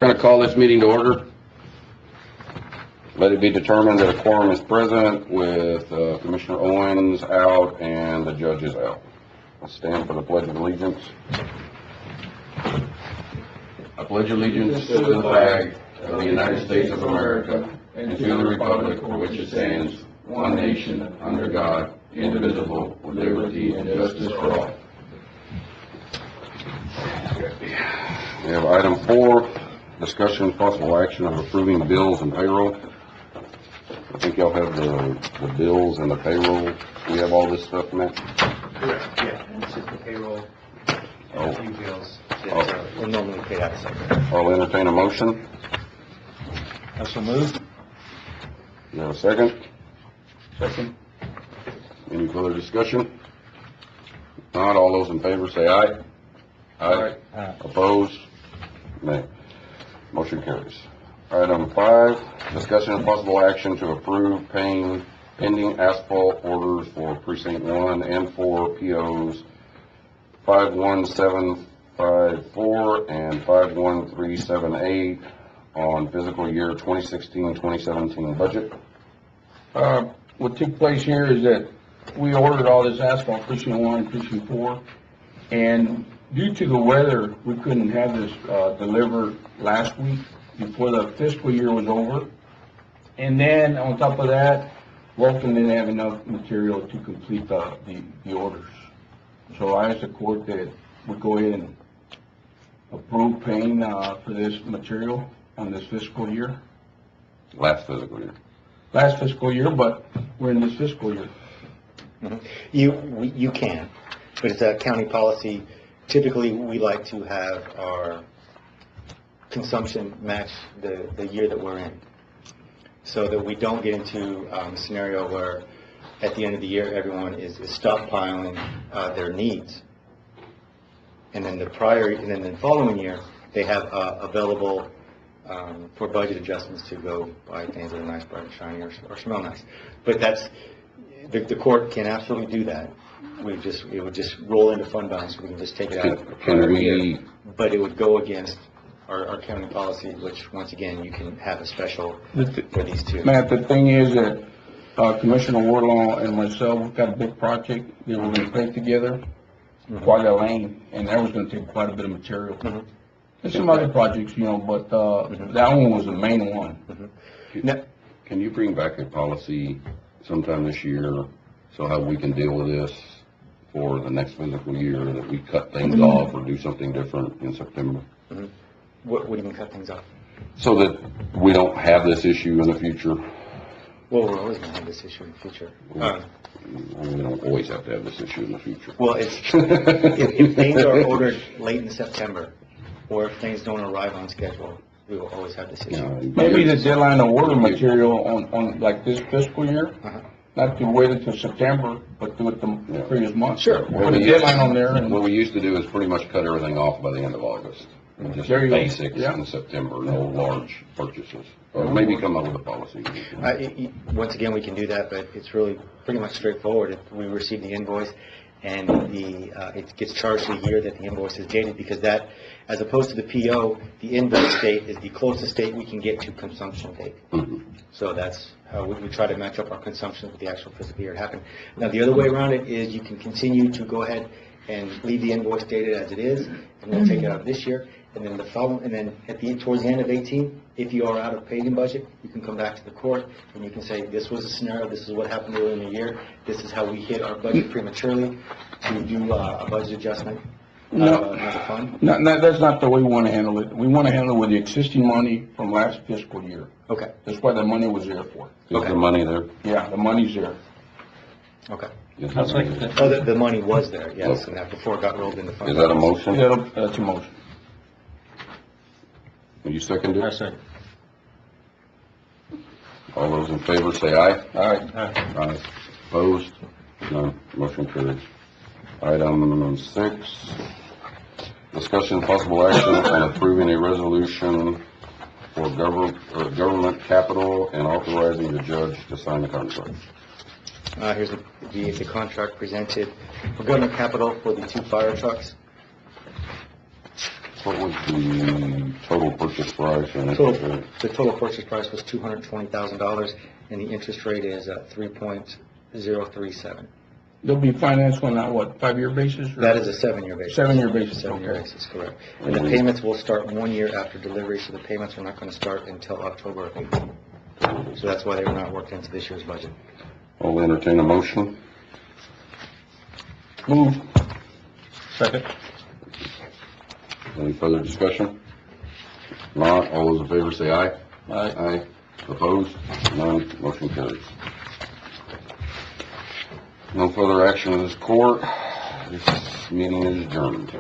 Going to call this meeting to order. Let it be determined that a quorum is present with Commissioner Owens out and the judge is out. Let's stand for the Pledge of Allegiance. I pledge allegiance to the flag of the United States of America and to the republic for which it stands, one nation, under God, indivisible, with liberty and justice for all. We have item 4, discussion and possible action of approving bills and payroll. I think y'all have the bills and the payroll. We have all this stuff, Matt? Yeah, and it's just the payroll, and a few bills that Oh. are normally paid out separately. I'll entertain a motion. Also moved? You have a second? Second. Any further discussion? If not, all those in favor say aye. Aye. Opposed? Nay. Motion carries. Item 5, discussion and possible action to approve paying pending asphalt orders for Precinct 1 and 4 POs 51754 and 51378 on fiscal year 2016-2017 budget. What took place here is that we ordered all this asphalt, Precinct 1 and Precinct 4, and due to the weather, we couldn't have this delivered last week before the fiscal year was over. And then on top of that, Vulcan didn't have enough material to complete the orders. So I asked the court that we go ahead and approve paying for this material on this fiscal year. Last fiscal year. Last fiscal year, but we're in this fiscal year. Mm-hmm. You can, but it's a county policy. Typically, we like to have our consumption match the year that we're in, so that we don't get into a scenario where at the end of the year everyone is stockpiling their needs, and then the following year they have available for budget adjustments to go buy things that are nice, bright, and shiny, or smell nice. But that's the court can absolutely do that. It would just roll into fund balance. We can just take it out of the prior year, but it would go against our county policy, which once again you can have a special for these two. Matt, the thing is that Commissioner Warlaw and myself, we've got a big project that we're going to put together, Quagga Lane, and that was going to take quite a bit of material. There's some other projects, but that one was the main one. Can you bring back a policy sometime this year so how we can deal with this for the next fiscal year, that we cut things off or do something different in September? What do you mean cut things off? So that we don't have this issue in the future. Well, we're always going to have this issue in the future. We don't always have to have this issue in the future. Well, if things are ordered late in September, or if things don't arrive on schedule, we will always have this issue. Maybe the deadline to order material on like this fiscal year, not to wait until September, but do it the previous month. Sure. Put a deadline on there. And What we used to do is pretty much cut everything off by the end of August. Just There you go. basics in September, no large purchases. Or maybe come up with a policy. Once again, we can do that, but it's really pretty much straightforward. If we receive the invoice and it gets charged the year that the invoice is dated, because that, as opposed to the PO, the invoice date is the closest date we can get to consumption date. So that's how we try to match up our consumption with the actual fiscal year it happened. Now, the other way around it is you can continue to go ahead and leave the invoice dated as it is, and we'll take it out this year. And then towards the end of 18, if you are out of paying budget, you can come back to the court and you can say, this was a scenario, this is what happened earlier in the year, this is how we hit our budget prematurely to do a budget adjustment out of another fund. that's not the way we want to handle it. We want to handle it with the existing money from last fiscal year. Okay. That's why the money was there for. Is the money there? Yeah, the money's there. Okay. Is the money there? Oh, the money was there, yes, and that before it got rolled into fund. Is that a motion? That's a motion. Will you second it? I second. All those in favor say aye. Aye. Aye. Opposed? None. Motion carries. Item 6, discussion and possible action on approving a resolution for government capital and authorizing the judge to sign the contract. Here's the contract presented for government capital for the 2 fire trucks. What was the total purchase price and interest Total, rate? the total purchase price was $220,000, and the interest rate is 3.037. They'll be financed on that, what, 5-year basis? or- That is a 7-year basis. 7-year basis, 7-year okay. basis, correct. And the payments will start 1 year after delivery, so the payments are not going to start until October of 18. So that's why they were not worked into this year's budget. I'll entertain a motion. Move. Second. Any further discussion? Not, all those in favor say aye. Aye. Aye. Opposed? None. Motion carries. No further action in this court. This meeting is adjourned.